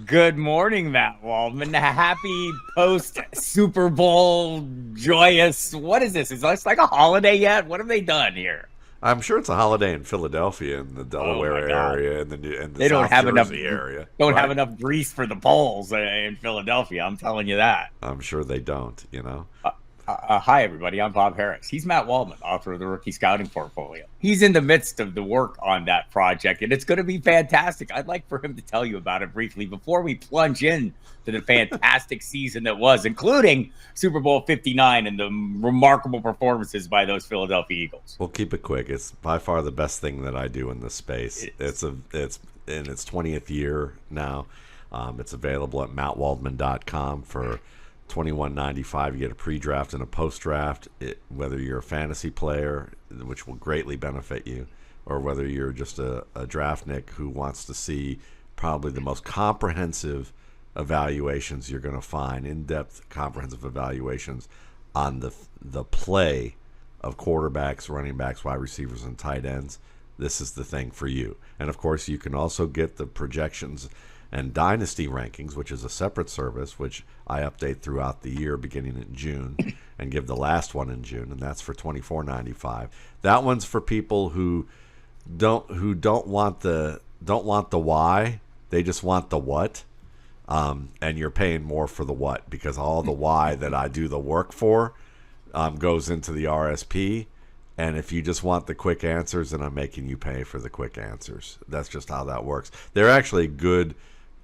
Good morning, Matt Waldman. Happy post-Super Bowl joyous. What is this? Is this like a holiday yet? What have they done here? I'm sure it's a holiday in Philadelphia, in the Oh Delaware my God. area, and the They don't South have enough Jersey area, don't have right? enough grease for the polls in Philadelphia. I'm telling you that. I'm sure they don't. Hi, everybody. I'm Bob Harris. He's Matt Waldman, author of the Rookie Scouting Portfolio. He's in the midst of the work on that project, and it's going to be fantastic. I'd like for him to tell you about it briefly before we plunge in to the fantastic season that was, including Super Bowl 59 and the remarkable performances by those Philadelphia Eagles. We'll keep it quick. It's by far the best thing that I do in this space. It's in its 20th year now. It's available at mattwaldman.com for $21.95. You get a pre-draft and a post-draft. Whether you're a fantasy player, which will greatly benefit you, or whether you're just a draftnik who wants to see probably the most comprehensive evaluations you're going to find, in-depth comprehensive evaluations on the play of quarterbacks, running backs, wide receivers, and tight ends. This is the thing for you. And of course, you can also get the projections and Dynasty rankings, which is a separate service, which I update throughout the year beginning in June and give the last one in June, and that's for $24.95. That one's for people who don't want the why, they just want the what. And you're paying more for the what, because all the why that I do the work for goes into the RSP. And if you just want the quick answers, then I'm making you pay for the quick answers. That's just how that works. They're actually good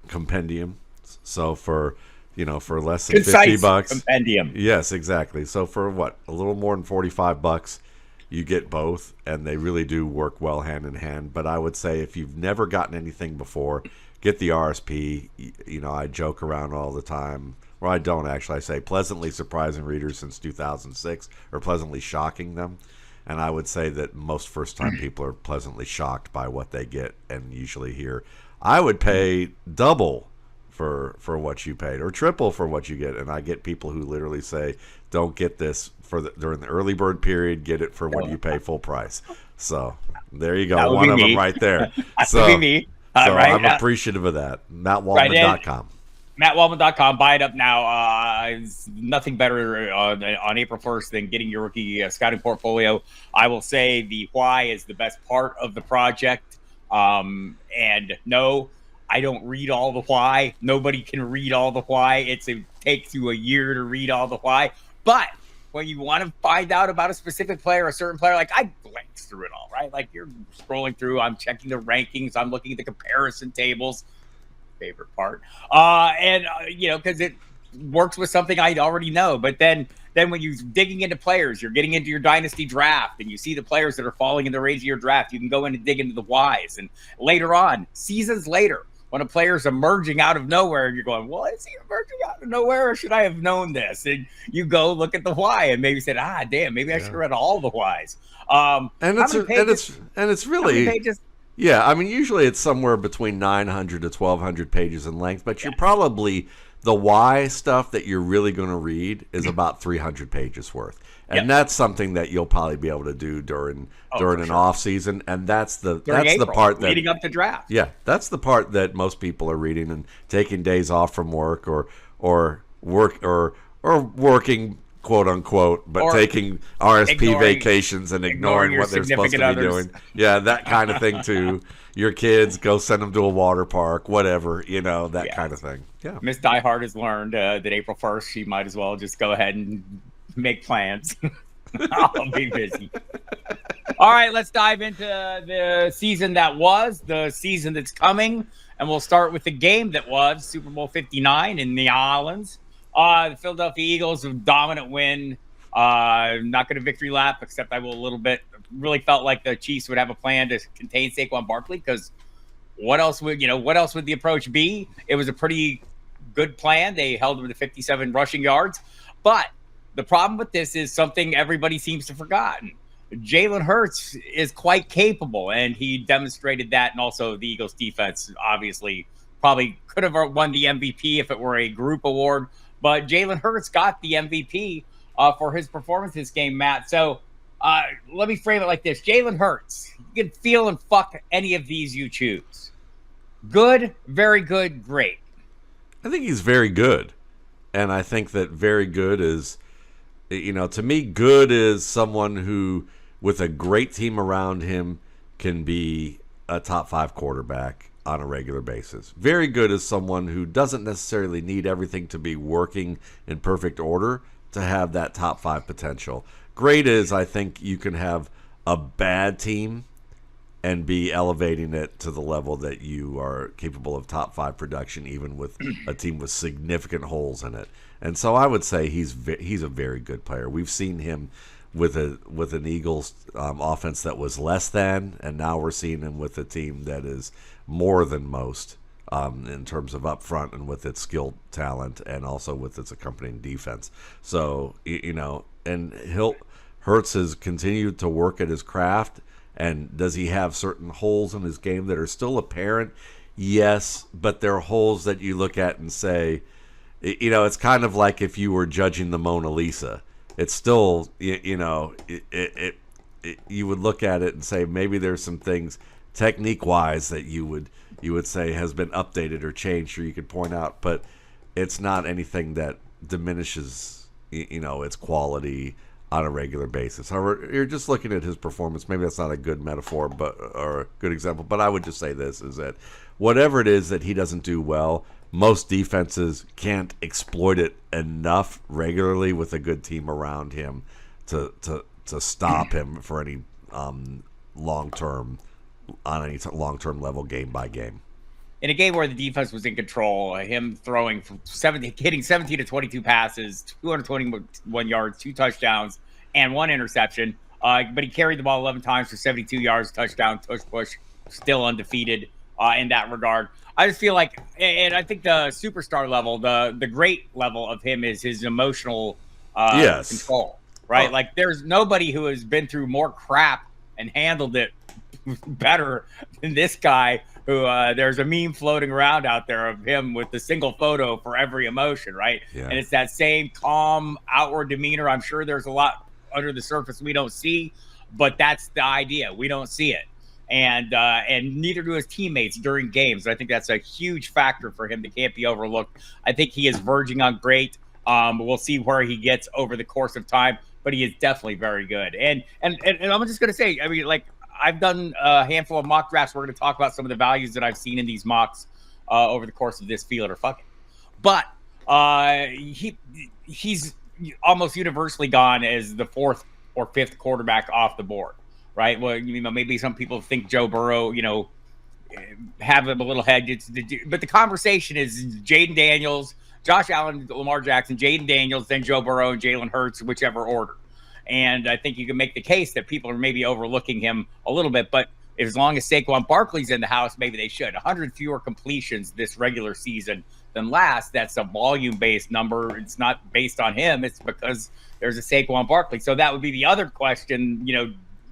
compendium. So for less than Concise $50, compendium. yes, exactly. So for a little more than $45, you get both, and they really do work well hand in hand. But I would say if you've never gotten anything before, get the RSP. I joke around all the time. Well, I don't actually. I say pleasantly surprising readers since 2006, or pleasantly shocking them. And I would say that most first-time people are pleasantly shocked by what they get, and usually hear, I would pay double for what you paid, or triple for what you get. And I get people who literally say, don't get this during the early bird period, get it for when you pay full price. So there you go. One of them right there. That would be me. Right, I'm appreciative of that. MattWaldman.com. MattWaldman.com. Buy it up now. It's nothing better on April 1st than getting your rookie scouting portfolio. I will say the why is the best part of the project. And no, I don't read all the why. Nobody can read all the why. It takes you a year to read all the why. But when you want to find out about a specific player, a certain player, like I glanced through it all, right? Like you're scrolling through, I'm checking the rankings, I'm looking at the comparison tables. Favorite part. Because it works with something I already know. But then when you're digging into players, you're getting into your dynasty draft, and you see the players that are falling in the range of your draft, you can go in and dig into the whys. And later on, seasons later, when a player's emerging out of nowhere, you're going, well, is he emerging out of nowhere, or should I have known this? And you go look at the why and maybe said, damn, maybe I should have read all the whys. And it's really, yeah, I mean, usually it's somewhere between 900 to 1,200 pages in length, but you're probably, the why stuff that you're really going to read is about 300 pages worth. And that's something that you'll probably be able to do during an off season, and that's the part that leading up to draft. Yeah, that's the part that most people are reading and taking days off from work or working, quote unquote, but taking RSP vacations and ignoring what they're supposed to be doing. Yeah, that kind of thing too. Your kids, go send them to a water park, whatever, that kind of thing. Yeah. Miss Diehard has learned that April 1st, she might as well just go ahead and make plans. I'll be busy. All right, let's dive into the season that was, the season that's coming, and we'll start with the game that was Super Bowl 59 in New Orleans. The Philadelphia Eagles, a dominant win. Not going to victory lap, except I will a little bit. Really felt like the Chiefs would have a plan to contain Saquon Barkley, because what else would the approach be? It was a pretty good plan. They held him to 57 rushing yards, but the problem with this is something everybody seems to have forgotten. Jalen Hurts is quite capable, and he demonstrated that. And also the Eagles defense obviously probably could have won the MVP if it were a group award. But Jalen Hurts got the MVP for his performance this game, Matt. So let me frame it like this. Jalen Hurts, you can feel and fuck any of these you choose. Good, very good, great. I think he's very good. And I think that very good is, to me, good is someone who, with a great team around him, can be a top 5 quarterback on a regular basis. Very good is someone who doesn't necessarily need everything to be working in perfect order to have that top 5 potential. Great is, I think, you can have a bad team and be elevating it to the level that you are capable of top 5 production, even with a team with significant holes in it. And so I would say he's a very good player. We've seen him with an Eagles offense that was less than, and now we're seeing him with a team that is more than most in terms of up front and with its skilled talent and also with its accompanying defense. So, and Hurts has continued to work at his craft. And does he have certain holes in his game that are still apparent? Yes, but they're holes that you look at and say, it's kind of like if you were judging the Mona Lisa. It's still, you would look at it and say maybe there's some things technique-wise that you would say has been updated or changed, or you could point out, but it's not anything that diminishes, its quality on a regular basis. However, you're just looking at his performance. Maybe that's not a good metaphor, or a good example, but I would just say this, is that whatever it is that he doesn't do well, most defenses can't exploit it enough regularly with a good team around him to stop him for any long-term level, game by game. In a game where the defense was in control, him throwing from hitting 17 to 22 passes, 221 yards, 2 touchdowns, and 1 interception. But he carried the ball 11 times for 72 yards, touchdown, push, still undefeated in that regard. I just feel like, and I think the superstar level, the great level of him is his emotional control, right? Like there's nobody who has been through more crap and handled it better than this guy. Who there's a meme floating around out there of him with the single photo for every emotion, right? Yeah. And it's that same calm outward demeanor. I'm sure there's a lot under the surface we don't see, but that's the idea. We don't see it. And neither do his teammates during games. I think that's a huge factor for him that can't be overlooked. I think he is verging on great. We'll see where he gets over the course of time, but he is definitely very good. And I'm just going to say, I mean, like, I've done a handful of mock drafts. We're going to talk about some of the values that I've seen in these mocks over the course of this field or fucking. But he's almost universally gone as the 4th or 5th quarterback off the board, right? Well, maybe some people think Joe Burrow, have him a little head. But the conversation is Jaden Daniels, Josh Allen, Lamar Jackson, Jaden Daniels, then Joe Burrow and Jalen Hurts, whichever order. And I think you can make the case that people are maybe overlooking him a little bit. But as long as Saquon Barkley's in the house, maybe they should. 100 fewer completions this regular season than last. That's a volume-based number. It's not based on him. It's because there's a Saquon Barkley. So that would be the other question,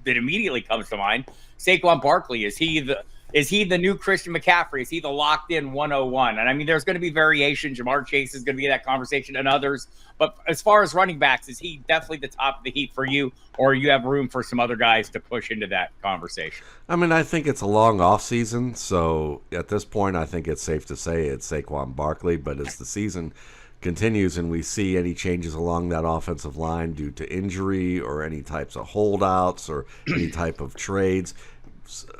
that immediately comes to mind. Saquon Barkley, is he the new Christian McCaffrey? Is he the locked-in 101? And I mean, there's going to be variation. Jamar Chase is going to be in that conversation and others. But as far as running backs, is he definitely the top of the heap for you, or you have room for some other guys to push into that conversation? I mean, I think it's a long offseason. So at this point, I think it's safe to say it's Saquon Barkley. But as the season continues and we see any changes along that offensive line due to injury or any types of holdouts or any type of trades,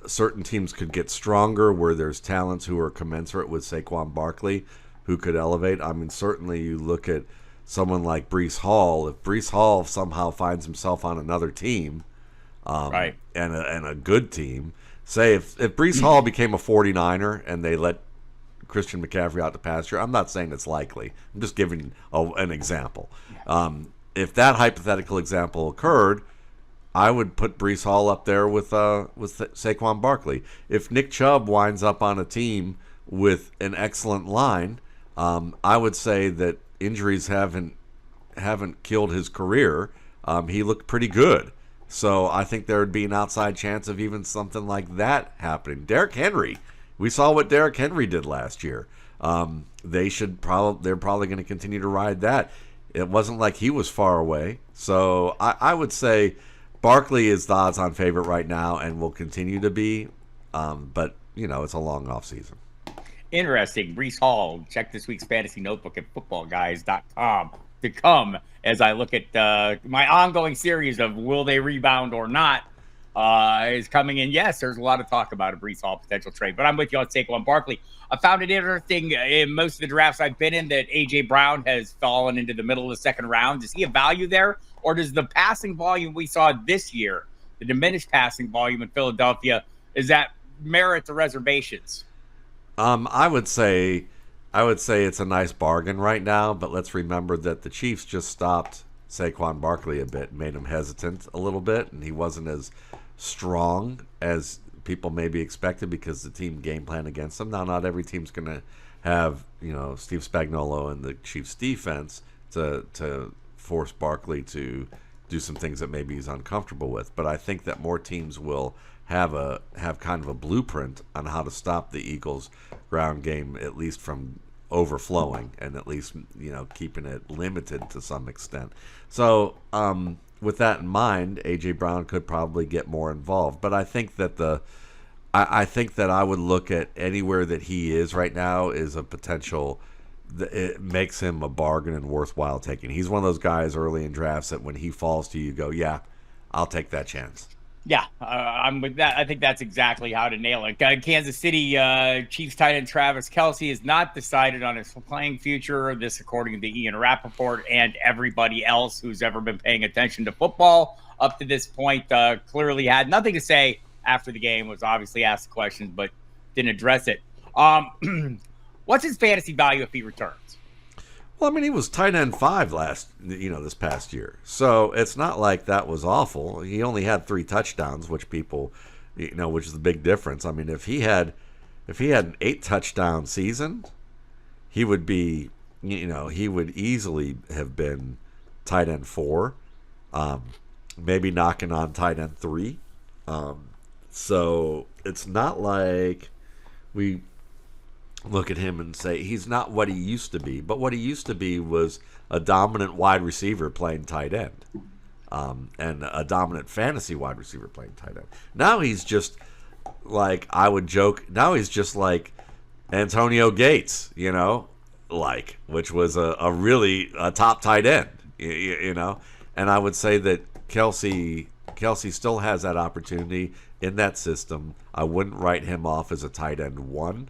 certain teams could get stronger where there's talents who are commensurate with Saquon Barkley who could elevate. I mean, certainly you look at someone like Breece Hall. If Breece Hall somehow finds himself on another team, right, and a good team, say if Breece Hall became a 49er and they let Christian McCaffrey out to pasture, I'm not saying it's likely. I'm just giving an example. If that hypothetical example occurred, I would put Breece Hall up there with Saquon Barkley. If Nick Chubb winds up on a team with an excellent line, I would say that injuries haven't killed his career. He looked pretty good. So I think there would be an outside chance of even something like that happening. Derrick Henry, we saw what Derrick Henry did last year. They're probably going to continue to ride that. It wasn't like he was far away. So I would say Barkley is the odds-on favorite right now and will continue to be, but it's a long off season. Interesting. Breece Hall. Check this week's fantasy notebook at footballguys.com to come as I look at my ongoing series of will they rebound or not is coming in. Yes, there's a lot of talk about a Breece Hall potential trade, but I'm with you on Saquon Barkley. I found it interesting in most of the drafts I've been in that A.J. Brown has fallen into the middle of the second round. Is he a value there, or does the passing volume we saw this year, the diminished passing volume in Philadelphia, is that merit the reservations? I would say it's a nice bargain right now, but let's remember that the Chiefs just stopped Saquon Barkley a bit, made him hesitant a little bit, and he wasn't as strong as people maybe expected because the team game plan against him. Now, not every team's going to have, Steve Spagnuolo and the Chiefs defense to force Barkley to do some things that maybe he's uncomfortable with, but I think that more teams will have kind of a blueprint on how to stop the Eagles' ground game, at least from overflowing, and at least keeping it limited to some extent. So with that in mind, A.J. Brown could probably get more involved, but I think that I would look at anywhere that he is right now is a potential. It makes him a bargain and worthwhile taking. He's one of those guys early in drafts that when he falls to you, go, yeah, I'll take that chance. Yeah, I'm with that. I think that's exactly how to nail it. Kansas City Chiefs tight end Travis Kelce has not decided on his playing future. This, according to Ian Rappaport and everybody else who's ever been paying attention to football up to this point, clearly had nothing to say after the game. Was obviously asked questions, but didn't address it. What's his fantasy value if he returns? Well, I mean, he was tight end 5 this past year. So it's not like that was awful. He only had 3 touchdowns, which people, which is the big difference. I mean, if he had an 8 touchdown season, he would be, he would easily have been tight end 4, maybe knocking on tight end 3. So it's not like we look at him and say he's not what he used to be, but what he used to be was a dominant wide receiver playing tight end, and a dominant fantasy wide receiver playing tight end. Now he's just like, I would joke, now he's just like Antonio Gates, which was a really top tight end, and I would say that Kelce still has that opportunity in that system. I wouldn't write him off as a tight end 1.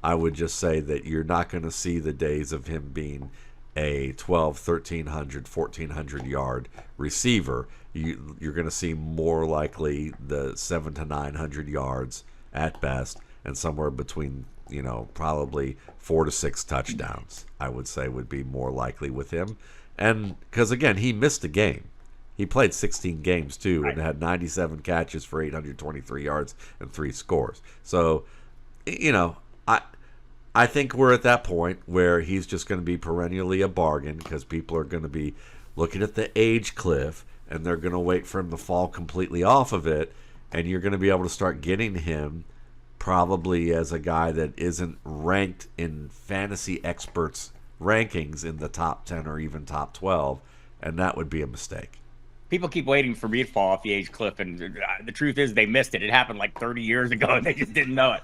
I would just say that you're not going to see the days of him being a 1,300, 1,400 yard receiver. You're going to see more likely the 700 to 900 yards at best, and somewhere between, probably 4 to 6 touchdowns, I would say would be more likely with him. And because, again, he missed a game. He played 16 games, too, and had 97 catches for 823 yards and 3 scores. So, I think we're at that point where he's just going to be perennially a bargain because people are going to be looking at the age cliff and they're going to wait for him to fall completely off of it, and you're going to be able to start getting him probably as a guy that isn't ranked in fantasy experts' rankings in the top 10 or even top 12, and that would be a mistake. People keep waiting for me to fall off the age cliff, and the truth is they missed it. It happened like 30 years ago, and they just didn't know it.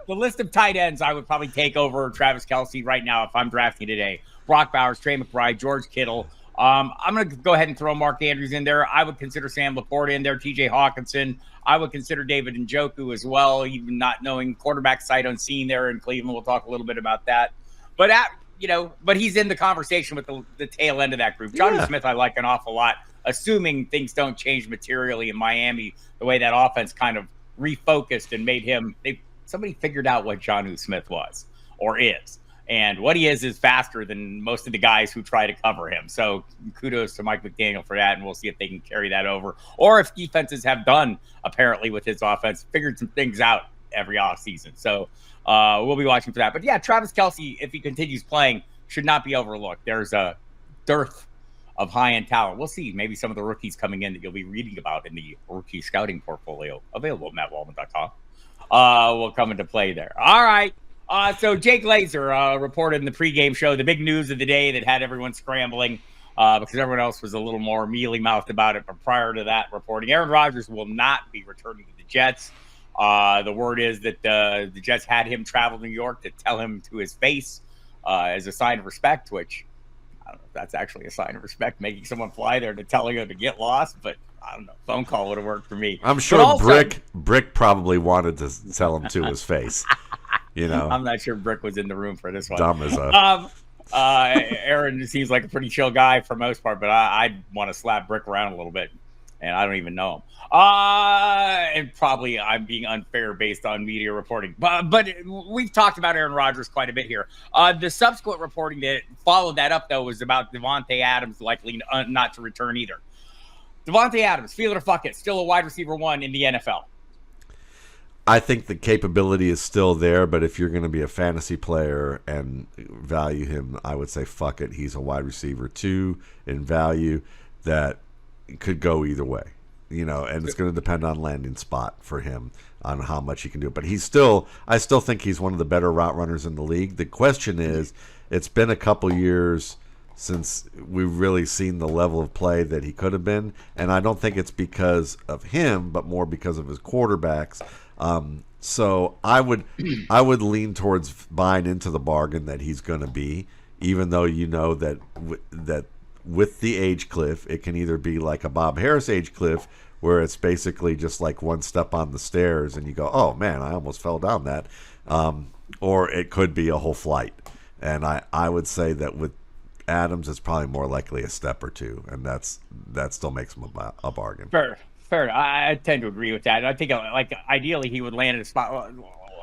The list of tight ends I would probably take over Travis Kelce right now if I'm drafting today. Brock Bowers, Trey McBride, George Kittle. I'm going to go ahead and throw Mark Andrews in there. I would consider Sam Laporta in there, TJ Hawkinson. I would consider David Njoku as well, even not knowing quarterback sight unseen there in Cleveland. We'll talk a little bit about that. But but he's in the conversation with the tail end of that group. Jonnu Smith I like an awful lot, assuming things don't change materially in Miami, the way that offense kind of refocused and made him somebody figured out what Jonnu Smith was or is. And what he is faster than most of the guys who try to cover him. So kudos to Mike McDaniel for that, and we'll see if they can carry that over. Or if defenses have done, apparently, with his offense, figured some things out every offseason. So we'll be watching for that. But, yeah, Travis Kelce, if he continues playing, should not be overlooked. There's a dearth of high-end talent. We'll see. Maybe some of the rookies coming in that you'll be reading about in the rookie scouting portfolio available at mattwaldman.com. Will come into play there. All right. So Jake Laser reported in the pregame show the big news of the day that had everyone scrambling because everyone else was a little more mealy-mouthed about it. But prior to that reporting, Aaron Rodgers will not be returning to the Jets. The word is that the Jets had him travel to New York to tell him to his face as a sign of respect, which I don't know if that's actually a sign of respect, making someone fly there to tell you to get lost, but I don't know. Phone call would have worked for me. I'm sure also, Brick probably wanted to tell him to his face. I'm not sure Brick was in the room for this one. Dumb as a... Aaron seems like a pretty chill guy for most part, but I'd want to slap Brick around a little bit, and I don't even know him. And probably I'm being unfair based on media reporting, but we've talked about Aaron Rodgers quite a bit here. The subsequent reporting that followed that up, though, was about Davante Adams likely not to return either. Davante Adams, feel it or fuck it, still a wide receiver 1 in the NFL. I think the capability is still there, but if you're going to be a fantasy player and value him, I would say fuck it. He's a wide receiver 2 in value that could go either way, and it's going to depend on landing spot for him on how much he can do. But I still think he's one of the better route runners in the league. The question is, it's been a couple years since we've really seen the level of play that he could have been, and I don't think it's because of him, but more because of his quarterbacks. So I would lean towards buying into the bargain that he's going to be, even though that that with the age cliff, it can either be like a Bob Harris age cliff, where it's basically just like one step on the stairs and you go, oh man, I almost fell down that, or it could be a whole flight. And I would say that with Adams, it's probably more likely a step or two, and that still makes him a bargain. Fair. I tend to agree with that. And I think ideally he would land in a spot.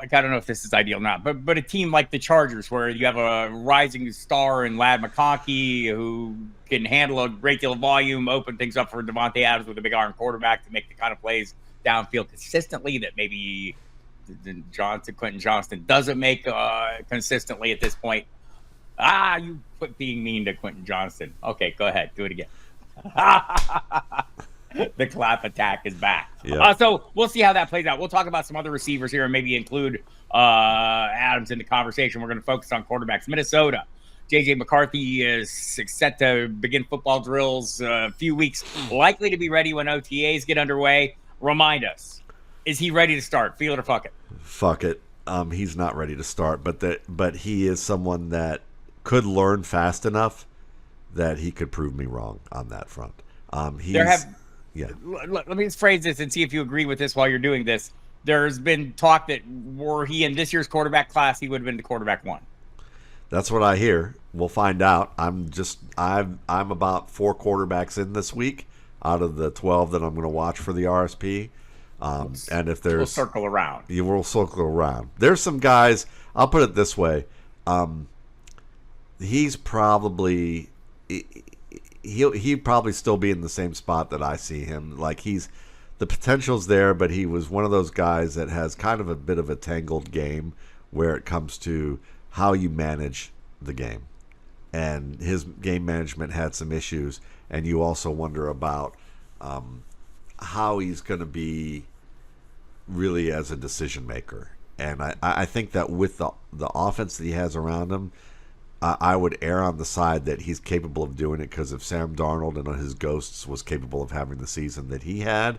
I don't know if this is ideal or not, but a team like the Chargers, where you have a rising star in Ladd McConkey who can handle a great deal of volume, open things up for Davante Adams with a big arm quarterback to make the kind of plays downfield consistently that maybe Quentin Johnston doesn't make consistently at this point. You quit being mean to Quentin Johnston. Okay, go ahead. Do it again. The clap attack is back. Yeah. So we'll see how that plays out. We'll talk about some other receivers here and maybe include Adams in the conversation. We're going to focus on quarterbacks. Minnesota. J.J. McCarthy is set to begin football drills a few weeks, likely to be ready when OTAs get underway. Remind us, is he ready to start? Feel it or fuck it? Fuck it. He's not ready to start, but he is someone that could learn fast enough that he could prove me wrong on that front. Let me just phrase this and see if you agree with this while you're doing this. There's been talk that were he in this year's quarterback class, he would have been the quarterback 1. That's what I hear. We'll find out. I'm about 4 quarterbacks in this week out of the 12 that I'm going to watch for the RSP. And if there's, we'll circle around. You will circle around. There's some guys. I'll put it this way. He's probably he'd probably still be in the same spot that I see him. Like the potential's there, but he was one of those guys that has kind of a bit of a tangled game where it comes to how you manage the game. And his game management had some issues, and you also wonder about how he's going to be really as a decision maker. And I think that with the offense that he has around him, I would err on the side that he's capable of doing it, because if Sam Darnold and his ghosts was capable of having the season that he had,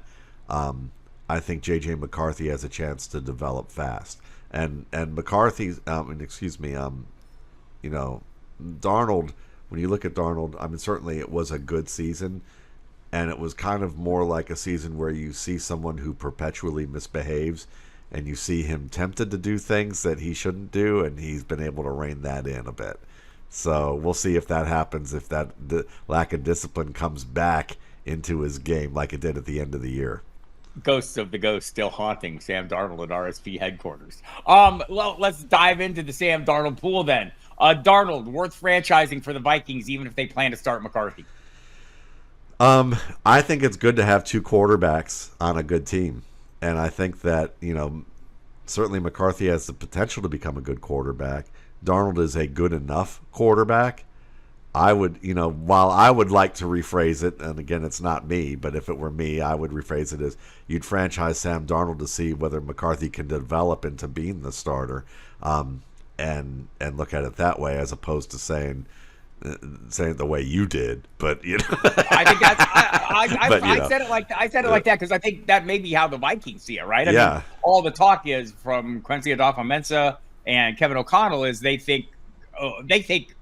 I think J.J. McCarthy has a chance to develop fast. And McCarthy's, Darnold, when you look at Darnold, certainly it was a good season, and it was kind of more like a season where you see someone who perpetually misbehaves, and you see him tempted to do things that he shouldn't do, and he's been able to rein that in a bit. So we'll see if that happens, if that lack of discipline comes back into his game like it did at the end of the year. Ghosts of the ghost still haunting Sam Darnold at RSP headquarters. Well, let's dive into the Sam Darnold pool then. Darnold, worth franchising for the Vikings, even if they plan to start McCarthy? I think it's good to have 2 quarterbacks on a good team. And I think that, certainly McCarthy has the potential to become a good quarterback. Darnold is a good enough quarterback. I would, while I would like to rephrase it, and again, it's not me, but if it were me, I would rephrase it as you'd franchise Sam Darnold to see whether McCarthy can develop into being the starter, and look at it that way, as opposed to saying, saying it the way you did, but you know, I think that's I said it like that because I think that may be how the Vikings see it, right? I mean, all the talk is from Quincy Adolfo-Mensah and Kevin O'Connell is they think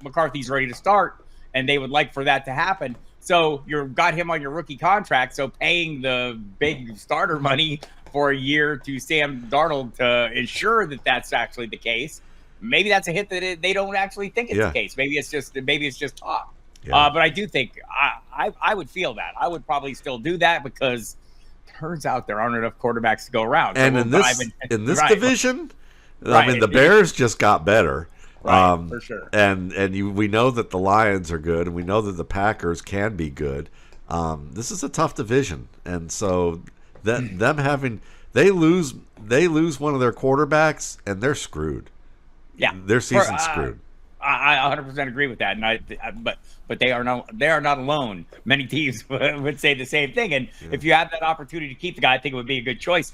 McCarthy's ready to start, and they would like for that to happen. So you've got him on your rookie contract, so paying the big starter money for a year to Sam Darnold to ensure that that's actually the case. Maybe that's a hit that they don't actually think it's the case. Maybe it's just talk. Yeah. But I do think I would feel that. I would probably still do that because it turns out there aren't enough quarterbacks to go around. And so in this division, I mean, the Bears just got better. Right, for sure. And we know that the Lions are good, and we know that the Packers can be good. This is a tough division, and so they lose one of their quarterbacks, and they're screwed. Yeah, their season's screwed. I 100% agree with that, and but they are not alone. Many teams would say the same thing, and if you have that opportunity to keep the guy, I think it would be a good choice.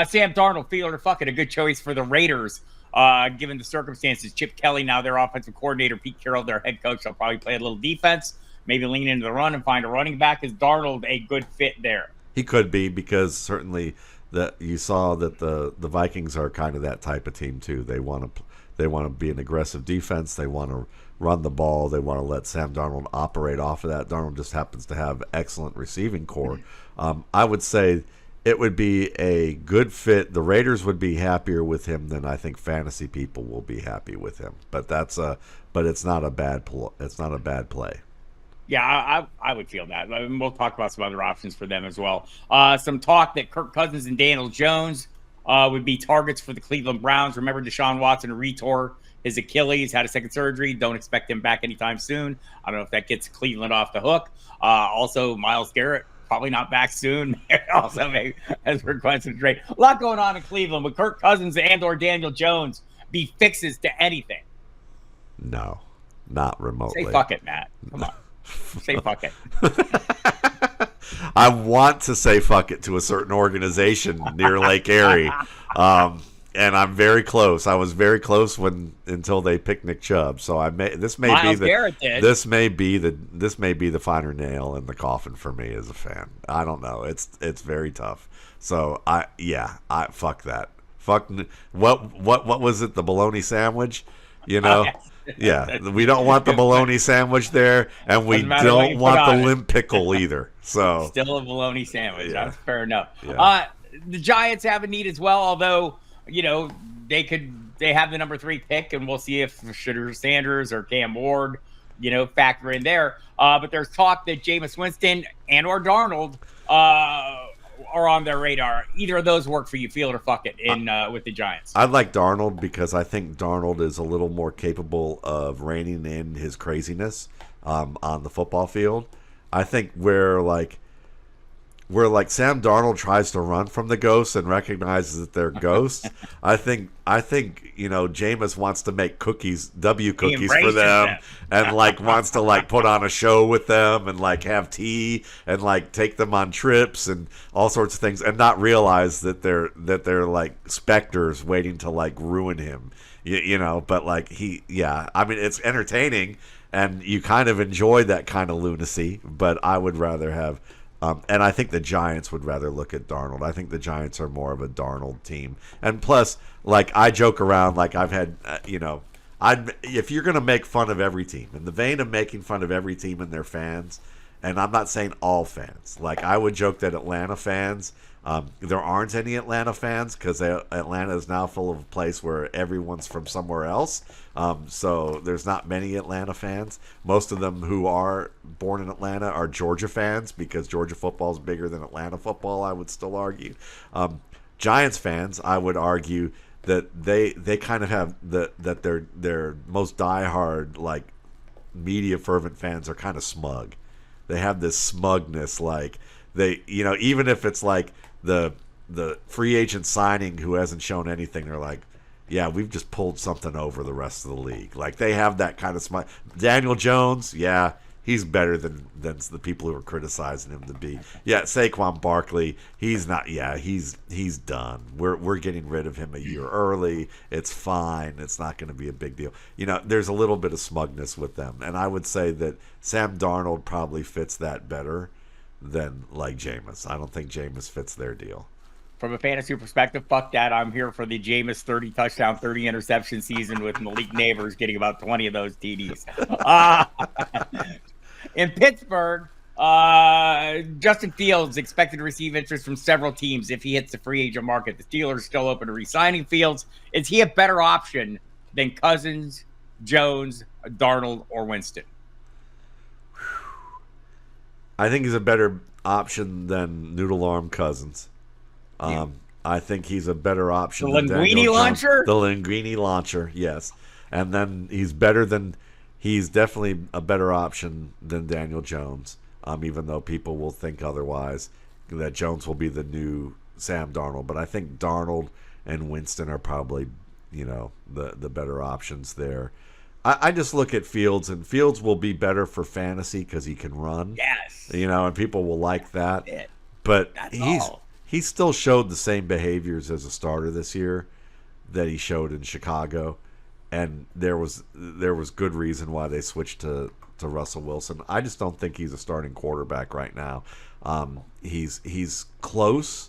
Sam Darnold, feel it or fuck it, a good choice for the Raiders, given the circumstances. Chip Kelly, now their offensive coordinator, Pete Carroll, their head coach, will probably play a little defense, maybe lean into the run and find a running back. Is Darnold a good fit there? He could be, because certainly you saw that the Vikings are kind of that type of team too. They want to be an aggressive defense. They want to run the ball. They want to let Sam Darnold operate off of that. Darnold just happens to have excellent receiving core. I would say it would be a good fit. The Raiders would be happier with him than I think fantasy people will be happy with him. But it's not a bad play. Yeah, I would feel that. I mean, we'll talk about some other options for them as well. Some talk that Kirk Cousins and Daniel Jones would be targets for the Cleveland Browns. Remember, Deshaun Watson retore his Achilles, had a second surgery. Don't expect him back anytime soon. I don't know if that gets Cleveland off the hook. Also, Myles Garrett, probably not back soon. Also, maybe as requested to trade. A lot going on in Cleveland. Would Kirk Cousins and or Daniel Jones be fixes to anything? No, not remotely. Say fuck it, Matt. Come on. Say fuck it. I want to say fuck it to a certain organization near Lake Erie, and I'm very close. I was very close until they picked Nick Chubb. So this may be the finer nail in the coffin for me as a fan. I don't know. It's very tough. So I fuck that. Fuck what was it? The bologna sandwich, you know. Yeah, we don't want the bologna sandwich there, and we don't want the limp pickle either. So still a bologna sandwich. Yeah. That's fair enough. Yeah. The Giants have a need as well, although they have the number 3 pick, and we'll see if Shedeur Sanders or Cam Ward, factor in there. But there's talk that Jameis Winston and or Darnold are on their radar. Either of those work for you, feel it or fuck it, with the Giants. I'd like Darnold because I think Darnold is a little more capable of reining in his craziness on the football field. I think where Sam Darnold tries to run from the ghosts and recognizes that they're ghosts, I think Jameis wants to make cookies for them and wants to put on a show with them and have tea and take them on trips and all sorts of things, and not realize that they're specters waiting to ruin him. But I mean, it's entertaining and you kind of enjoy that kind of lunacy, but I would rather have and I think the Giants would rather look at Darnold. I think the Giants are more of a Darnold team. And plus, I joke around, I've had, if you're going to make fun of every team, in the vein of making fun of every team and their fans, and I'm not saying all fans, I would joke that Atlanta fans, there aren't any Atlanta fans because Atlanta is now full of a place where everyone's from somewhere else. So there's not many Atlanta fans. Most of them who are born in Atlanta are Georgia fans because Georgia football is bigger than Atlanta football, I would still argue. Giants fans, I would argue that they kind of have that their most diehard media fervent fans are kind of smug. They have this smugness, they even if it's the free agent signing who hasn't shown anything, they're yeah, we've just pulled something over the rest of the league. They have that kind of smile. Daniel Jones, yeah, he's better than the people who are criticizing him to be. Yeah, Saquon Barkley, he's not. Yeah, he's done. We're getting rid of him a year early. It's fine. It's not going to be a big deal. There's a little bit of smugness with them, and I would say that Sam Darnold probably fits that better than like Jameis. I don't think Jameis fits their deal. From a fantasy perspective, fuck that. I'm here for the Jameis 30 touchdown, 30 interception season with Malik Neighbors getting about 20 of those TDs. In Pittsburgh, Justin Fields expected to receive interest from several teams if he hits the free agent market. The Steelers still open to re-signing Fields. Is he a better option than Cousins, Jones, Darnold, or Winston? I think he's a better option than Noodle Arm Cousins. I think he's a better option than Linguini launcher? The Linguini launcher, yes. And then he's definitely a better option than Daniel Jones, even though people will think otherwise, that Jones will be the new Sam Darnold. But I think Darnold and Winston are probably, the better options there. I just look at Fields, and Fields will be better for fantasy because he can run. Yes. And people will like that. But he still showed the same behaviors as a starter this year that he showed in Chicago, and there was good reason why they switched to Russell Wilson. I just don't think he's a starting quarterback right now. He's close,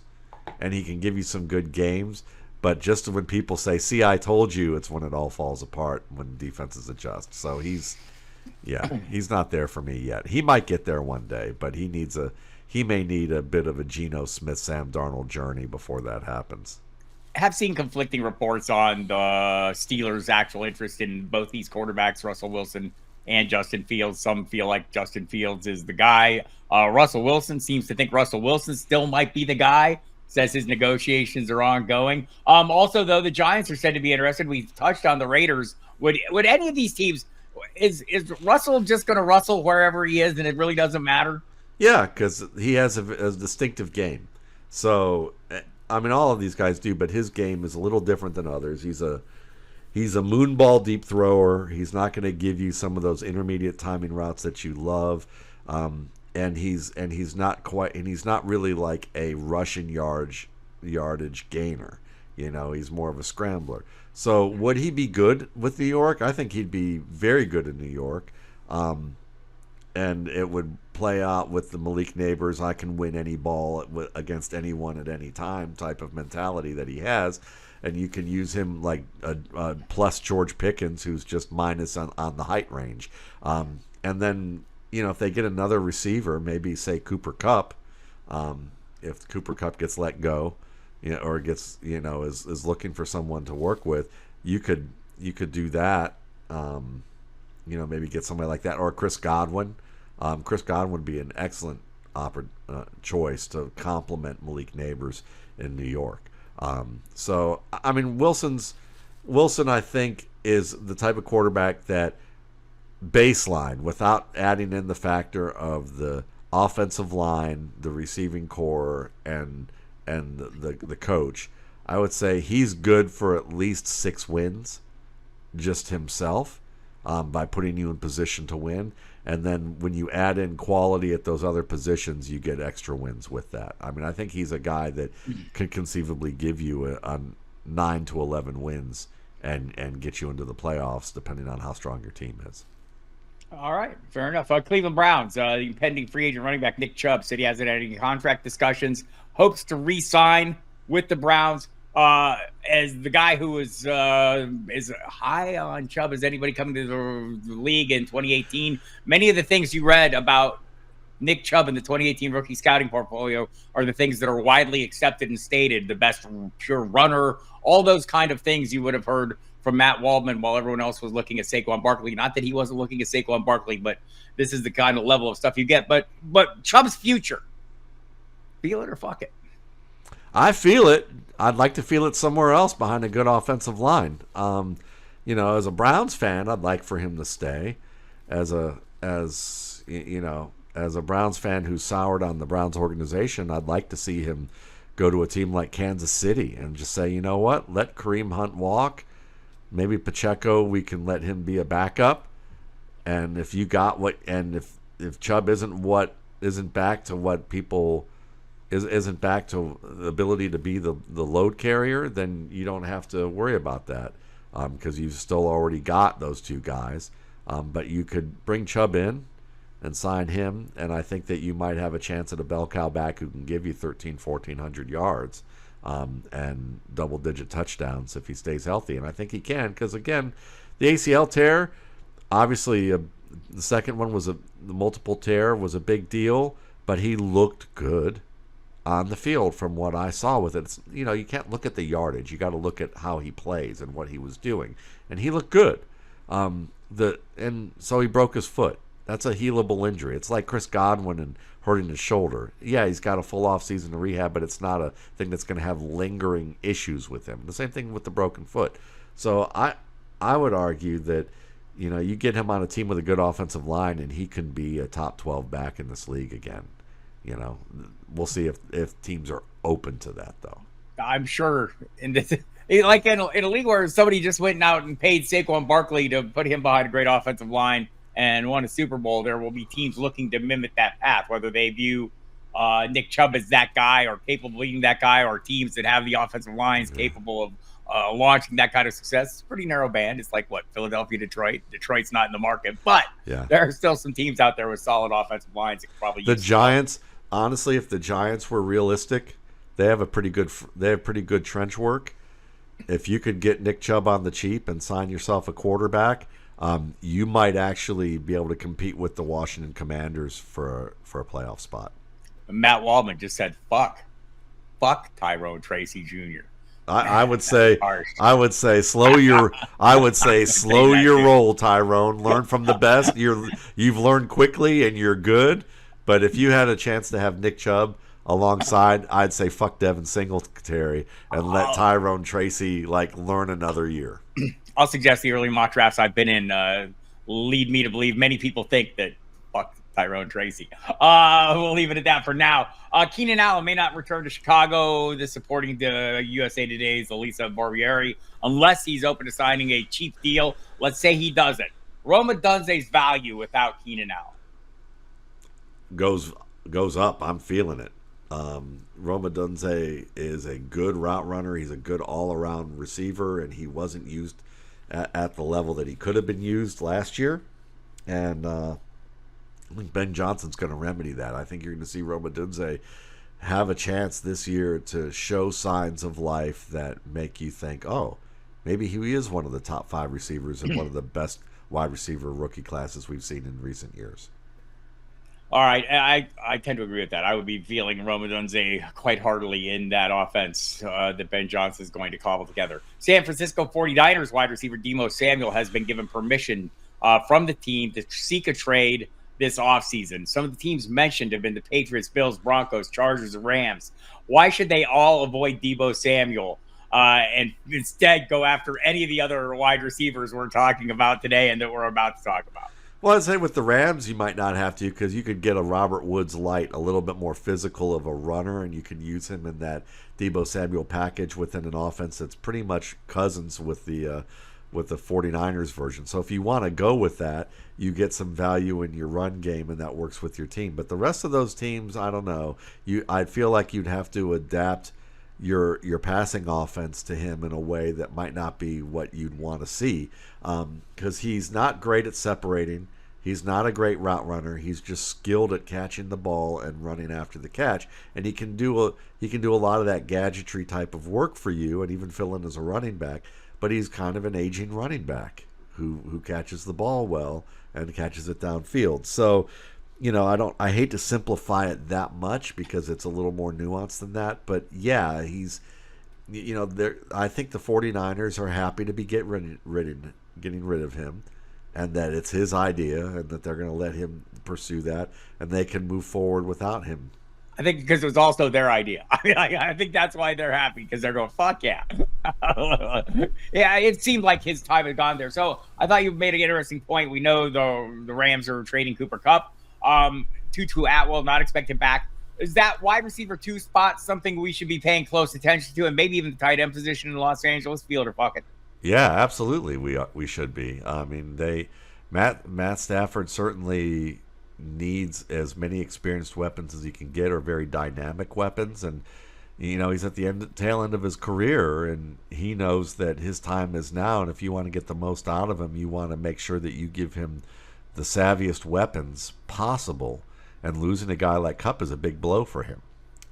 and he can give you some good games, but just when people say, "See, I told you," it's when it all falls apart, when defenses adjust. So he's not there for me yet. He might get there one day, but he may need a bit of a Geno Smith, Sam Darnold journey before that happens. I have seen conflicting reports on the Steelers' actual interest in both these quarterbacks, Russell Wilson and Justin Fields. Some feel like Justin Fields is the guy. Russell Wilson seems to think Russell Wilson still might be the guy, says his negotiations are ongoing. Also, though, the Giants are said to be interested. We touched on the Raiders. Would any of these teams, is Russell just going to Russell wherever he is and it really doesn't matter? Yeah, because he has a distinctive game. So, all of these guys do, but his game is a little different than others. He's a moonball deep thrower. He's not going to give you some of those intermediate timing routes that you love. And he's not really like a rushing yardage gainer. He's more of a scrambler. So would he be good with New York? I think he'd be very good in New York. And it would play out with the Malik Neighbors, I can win any ball against anyone at any time type of mentality that he has. And you can use him like a plus George Pickens, who's just minus on the height range. And then, if they get another receiver, maybe say Cooper Kupp, if Cooper Kupp gets let go, or gets, is looking for someone to work with, you could do that. Maybe get somebody like that, or Chris Godwin. Chris Godwin would be an excellent choice to complement Malik Neighbors in New York. Wilson, I think, is the type of quarterback that baseline, without adding in the factor of the offensive line, the receiving core, and the coach, I would say he's good for at least 6 wins just himself, by putting you in position to win. And then when you add in quality at those other positions, you get extra wins with that. I think he's a guy that can conceivably give you a 9 to 11 wins and get you into the playoffs, depending on how strong your team is. All right, fair enough. Cleveland Browns, the impending free agent running back Nick Chubb said he hasn't had any contract discussions, hopes to re-sign with the Browns. As the guy who is high on Chubb as anybody coming to the league in 2018, many of the things you read about Nick Chubb in the 2018 rookie scouting portfolio are the things that are widely accepted and stated, the best pure runner, all those kind of things you would have heard from Matt Waldman while everyone else was looking at Saquon Barkley. Not that he wasn't looking at Saquon Barkley, but this is the kind of level of stuff you get. But Chubb's future, feel it or fuck it? I feel it. I'd like to feel it somewhere else behind a good offensive line. As a Browns fan, I'd like for him to stay. As a Browns fan who's soured on the Browns organization, I'd like to see him go to a team like Kansas City and just say, you know what, let Kareem Hunt walk. Maybe Pacheco, we can let him be a backup. And if you got if Chubb isn't back to what people isn't back to the ability to be the load carrier, then you don't have to worry about that because you've still already got those two guys. But you could bring Chubb in and sign him, and I think that you might have a chance at a bell cow back who can give you 1,400 yards and double-digit touchdowns if he stays healthy. And I think he can because, again, the ACL tear, obviously the second one was the multiple tear was a big deal, but he looked good on the field from what I saw with it. It's, you can't look at the yardage. You got to look at how he plays and what he was doing. And he looked good. And so he broke his foot. That's a healable injury. It's like Chris Godwin and hurting his shoulder. Yeah, he's got a full off season to rehab, but it's not a thing that's going to have lingering issues with him. The same thing with the broken foot. So I would argue that you get him on a team with a good offensive line, and he can be a top 12 back in this league again. We'll see if teams are open to that, though. I'm sure in a league where somebody just went out and paid Saquon Barkley to put him behind a great offensive line and won a Super Bowl, there will be teams looking to mimic that path, whether they view Nick Chubb as that guy or capable of leading that guy, or teams that have the offensive lines capable of launching that kind of success. It's a pretty narrow band. It's like Philadelphia, Detroit. Detroit's not in the market, but there are still some teams out there with solid offensive lines that could probably use the Giants. Honestly, if the Giants were realistic, they have pretty good trench work. If you could get Nick Chubb on the cheap and sign yourself a quarterback, you might actually be able to compete with the Washington Commanders for a playoff spot. Matt Waldman just said, fuck Tyrone Tracy Jr. I would say slow your roll, Tyrone. Learn from the best. You've learned quickly and you're good. But if you had a chance to have Nick Chubb alongside, I'd say fuck Devin Singletary and let Tyrone Tracy learn another year. I'll suggest the early mock drafts I've been in lead me to believe many people think that fuck Tyrone Tracy. We'll leave it at that for now. Keenan Allen may not return to Chicago. This according to USA Today's Elisa Barbieri, unless he's open to signing a cheap deal. Let's say he doesn't. Rome Odunze's value without Keenan Allen goes up. I'm feeling it. Rome Odunze is a good route runner. He's a good all-around receiver, and he wasn't used at the level that he could have been used last year. And I think Ben Johnson's going to remedy that. I think you're going to see Rome Odunze have a chance this year to show signs of life that make you think, oh, maybe he is one of the top 5 receivers and one of the best wide receiver rookie classes we've seen in recent years. All right, I tend to agree with that. I would be feeling Rome Odunze quite heartily in that offense that Ben Johnson is going to cobble together. San Francisco 49ers wide receiver Deebo Samuel has been given permission from the team to seek a trade this offseason. Some of the teams mentioned have been the Patriots, Bills, Broncos, Chargers, and Rams. Why should they all avoid Deebo Samuel and instead go after any of the other wide receivers we're talking about today and that we're about to talk about? Well, I'd say with the Rams, you might not have to because you could get a Robert Woods light, a little bit more physical of a runner, and you could use him in that Deebo Samuel package within an offense that's pretty much Cousins with the 49ers version. So if you want to go with that, you get some value in your run game, and that works with your team. But the rest of those teams, I don't know. I'd feel like you'd have to adapt your passing offense to him in a way that might not be what you'd want to see because he's not great at separating. He's not a great route runner. He's just skilled at catching the ball and running after the catch, and he can do a lot of that gadgetry type of work for you, and even fill in as a running back. But he's kind of an aging running back who catches the ball well and catches it downfield. So, I hate to simplify it that much because it's a little more nuanced than that. But yeah, he's, I think the 49ers are happy to be getting rid of him. And that it's his idea, and that they're going to let him pursue that, and they can move forward without him. I think because it was also their idea. I think that's why they're happy, because they're going, fuck yeah. Yeah, it seemed like his time had gone there. So I thought you made an interesting point. We know the Rams are trading Cooper Kupp. Tutu Atwell not expected back. Is that wide receiver 2 spot something we should be paying close attention to, and maybe even the tight end position in Los Angeles? Field or fuck it? Yeah, absolutely. We should be. I mean, Matt Stafford certainly needs as many experienced weapons as he can get, or very dynamic weapons. And he's at the tail end of his career, and he knows that his time is now. And if you want to get the most out of him, you want to make sure that you give him the savviest weapons possible. And losing a guy like Kupp is a big blow for him.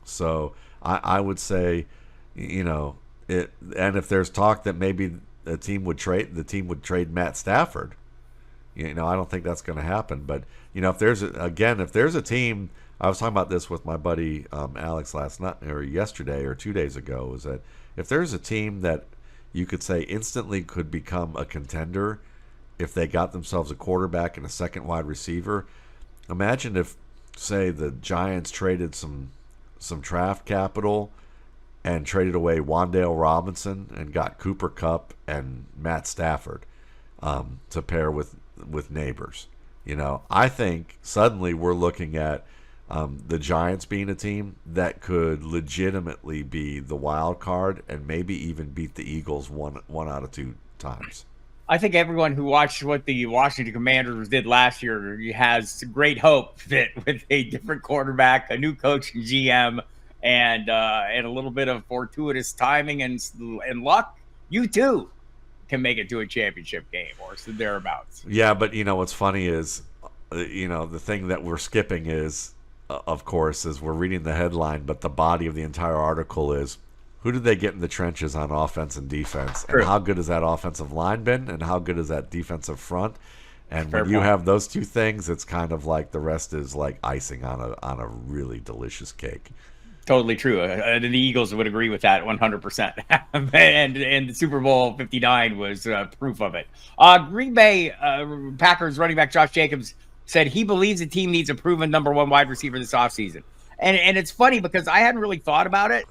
So I would say, and if there's talk that maybe the team would trade Matt Stafford, I don't think that's going to happen. But if there's a team. I was talking about this with my buddy Alex last night, or yesterday, or 2 days ago, is that if there's a team that you could say instantly could become a contender if they got themselves a quarterback and a second wide receiver, imagine if, say, the Giants traded some draft capital and traded away Wan'Dale Robinson and got Cooper Kupp and Matt Stafford to pair with Neighbors. I think suddenly we're looking at the Giants being a team that could legitimately be the wild card and maybe even beat the Eagles one out of 2 times. I think everyone who watched what the Washington Commanders did last year has great hope that with a different quarterback, a new coach and GM, and a little bit of fortuitous timing and luck, you too can make it to a championship game or thereabouts. Yeah, but what's funny is, the thing that we're skipping is, of course, is we're reading the headline, but the body of the entire article is, who did they get in the trenches on offense and defense? True. And how good has that offensive line been? And how good is that defensive front? And Fair when you point. have those 2 things, it's kind of like the rest is like icing on a really delicious cake. Totally true. The Eagles would agree with that 100%. and the Super Bowl 59 was proof of it. Green Bay Packers running back Josh Jacobs said he believes the team needs a proven number 1 wide receiver this offseason. And it's funny because I hadn't really thought about it,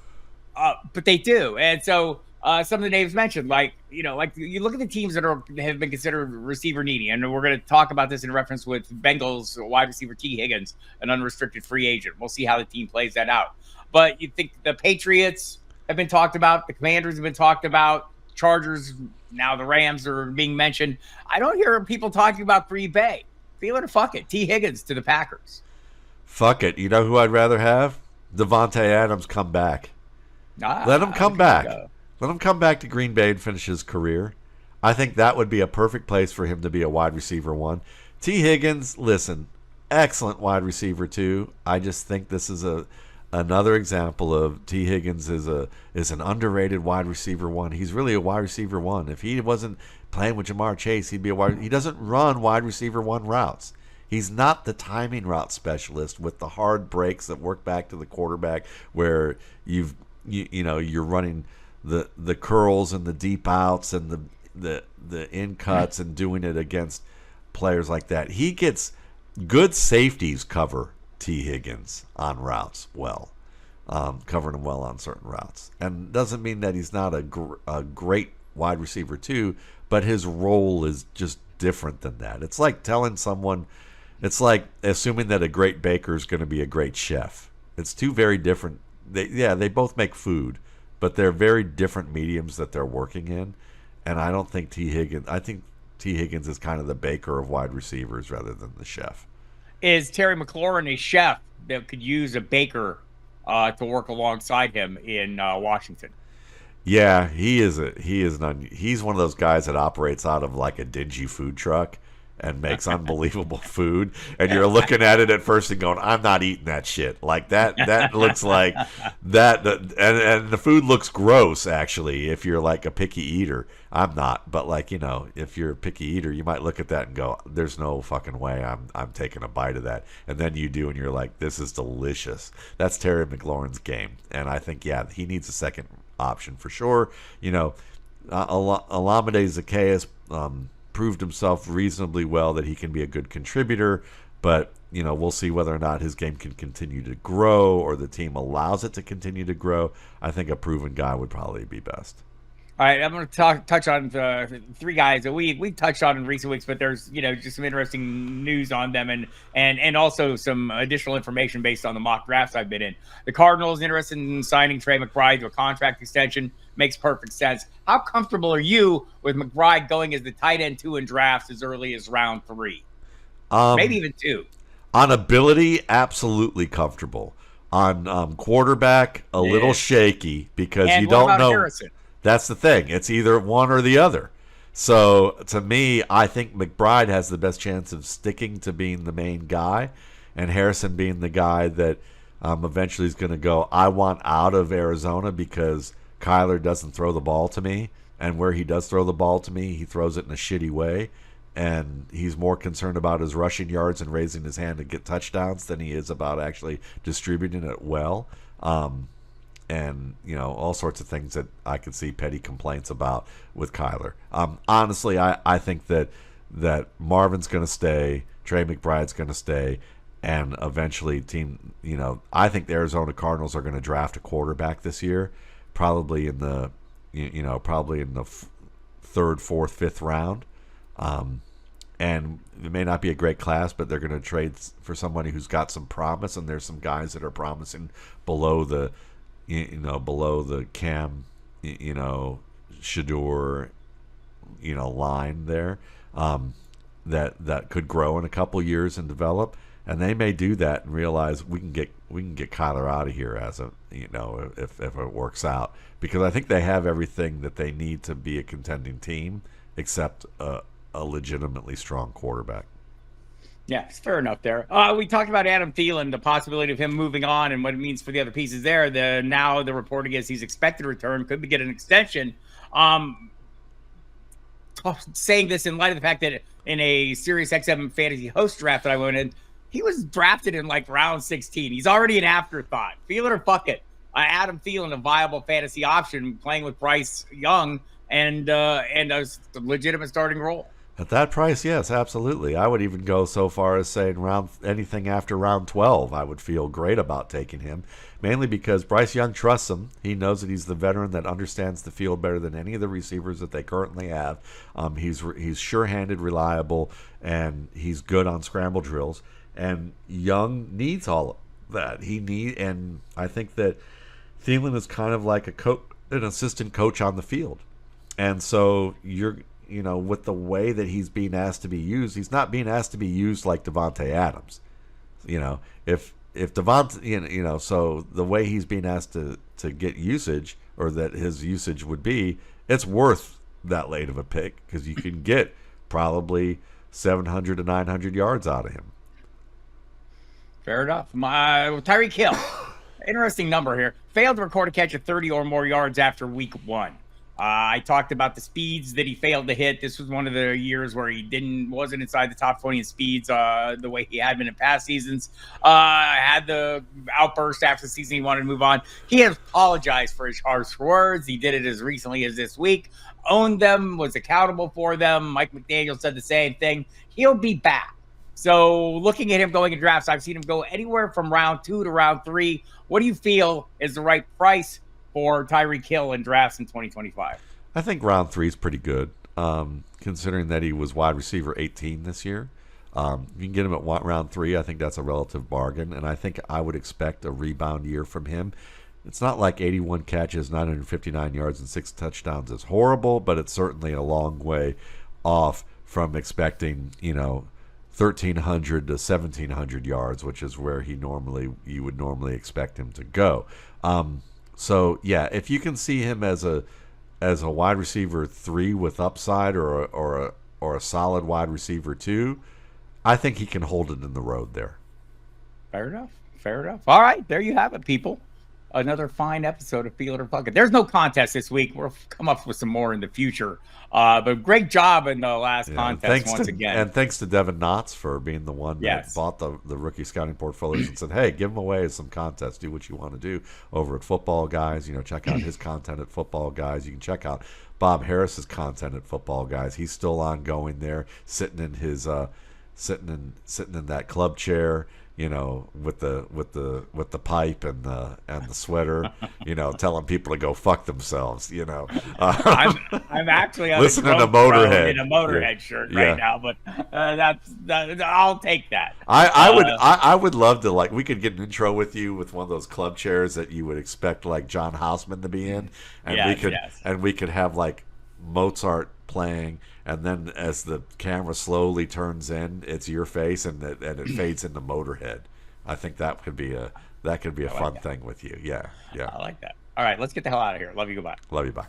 but they do. And so some of the names mentioned, like you look at the teams that have been considered receiver needy, and we're going to talk about this in reference with Bengals wide receiver T. Higgins, an unrestricted free agent. We'll see how the team plays that out. But you think the Patriots have been talked about, the Commanders have been talked about, Chargers, now the Rams are being mentioned. I don't hear people talking about Green Bay. Feeling fuck it. T. Higgins to the Packers. Fuck it. You know who I'd rather have? Davante Adams come back. Let him come back. Let him come back to Green Bay and finish his career. I think that would be a perfect place for him to be a wide receiver 1. T. Higgins, listen, excellent wide receiver 2. I just think this is another example of T. Higgins is an underrated wide receiver 1. He's really a wide receiver 1. If he wasn't playing with Jamar Chase, he'd be a wide. He doesn't run wide receiver 1 routes. He's not the timing route specialist with the hard breaks that work back to the quarterback, where you're running the curls and the deep outs and the in cuts and doing it against players like that. He gets good safeties cover T. Higgins on routes well, covering him well on certain routes. And doesn't mean that he's not a great wide receiver too, but his role is just different than that. It's like telling someone, it's like assuming that a great baker is going to be a great chef. It's 2 very different. They both make food, but they're very different mediums that they're working in. And I think T. Higgins is kind of the baker of wide receivers rather than the chef. Is Terry McLaurin a chef that could use a baker to work alongside him in Washington? Yeah, he's one of those guys that operates out of like a dingy food truck and makes unbelievable food, and you're looking at it at first and going, I'm not eating that shit. Like that looks like that, and the food looks gross actually if you're like a picky eater. I'm not, but if you're a picky eater, you might look at that and go, there's no fucking way I'm taking a bite of that. And then you do, and you're like, this is delicious. That's Terry McLaurin's game. And I think, he needs a second option for sure. Olamide Zaccheaus proved himself reasonably well that he can be a good contributor, but we'll see whether or not his game can continue to grow or the team allows it to continue to grow. I think a proven guy would probably be best. All right, I'm going to touch on 3 guys that we've touched on in recent weeks, but there's just some interesting news on them and also some additional information based on the mock drafts I've been in. The Cardinals interested in signing Trey McBride to a contract extension. Makes perfect sense. How comfortable are you with McBride going as the tight end 2 in drafts as early as round 3? Maybe even 2. On ability, absolutely comfortable. On quarterback, a little shaky because And you what don't about know. Harrison? That's the thing. It's either one or the other. So to me, I think McBride has the best chance of sticking to being the main guy, and Harrison being the guy that eventually is going to go, I want out of Arizona because Kyler doesn't throw the ball to me. And where he does throw the ball to me, he throws it in a shitty way. And he's more concerned about his rushing yards and raising his hand to get touchdowns than he is about actually distributing it well. And, all sorts of things that I could see petty complaints about with Kyler. Honestly, I think that Marvin's going to stay, Trey McBride's going to stay, and eventually I think the Arizona Cardinals are going to draft a quarterback this year, probably in the third, fourth, fifth round. And it may not be a great class, but they're going to trade for somebody who's got some promise, and there's some guys that are promising below the Cam, Shador, line there, that could grow in a couple years and develop, and they may do that and realize we can get Kyler out of here if it works out, because I think they have everything that they need to be a contending team except a legitimately strong quarterback. Yeah, it's fair enough there. We talked about Adam Thielen, the possibility of him moving on and what it means for the other pieces there. Now the reporting is he's expected to return, could get an extension. Saying this in light of the fact that in a Sirius XM fantasy host draft that I went in, he was drafted in like round 16. He's already an afterthought. Feel it or fuck it. Adam Thielen, a viable fantasy option, playing with Bryce Young and a legitimate starting role. At that price, yes, absolutely. I would even go so far as saying anything after round 12, I would feel great about taking him, mainly because Bryce Young trusts him. He knows that he's the veteran that understands the field better than any of the receivers that they currently have. He's sure-handed, reliable, and he's good on scramble drills. And Young needs all of that. And I think that Thielen is kind of like an assistant coach on the field. And so with the way that he's being asked to be used, he's not being asked to be used like Davante Adams. If Davante, so the way he's being asked to get usage, or that his usage would be, it's worth that late of a pick because you can get probably 700 to 900 yards out of him. Fair enough. Tyreek Hill, interesting number here. Failed to record a catch of 30 or more yards after week 1. I talked about the speeds that he failed to hit. This was one of the years where he wasn't inside the top 20 in speeds the way he had been in past seasons. Had the outburst after the season. He wanted to move on. He has apologized for his harsh words. He did it as recently as this week. Owned them, was accountable for them. Mike McDaniel said the same thing. He'll be back. So looking at him going in drafts, I've seen him go anywhere from round 2 to round 3. What do you feel is the right price for Tyreek Hill in drafts in 2025? I think round 3 is pretty good, considering that he was wide receiver 18 this year. You can get him at round 3. I think that's a relative bargain, and I think I would expect a rebound year from him. It's not like 81 catches, 959 yards, and 6 touchdowns is horrible, but it's certainly a long way off from expecting, 1,300 to 1,700 yards, which is where you would normally expect him to go. So yeah, if you can see him as a wide receiver 3 with upside, or a solid wide receiver 2, I think he can hold it in the road there. Fair enough. All right, there you have it, people. Another fine episode of Feel It or Fuck It. There's no contest this week. We'll come up with some more in the future. But great job in the last contest once again. And thanks to Devin Knotts for being the one that bought the rookie scouting portfolios and said, hey, give them away as some contests. Do what you want to do over at Football Guys. Check out his content at Football Guys. You can check out Bob Harris's content at Football Guys. He's still ongoing there, sitting in his sitting in that club chair, with the pipe and the sweater, telling people to go fuck themselves, I'm actually listening to Motorhead in a Motorhead shirt right now, but I'll take that. I would love to, we could get an intro with you with one of those club chairs that you would expect like John Houseman to be in, and we could have Mozart playing, and then as the camera slowly turns in, it's your face, and it fades into Motorhead. I think that could be a fun thing with you. Yeah. I like that. All right, let's get the hell out of here. Love you. Goodbye. Love you. Bye.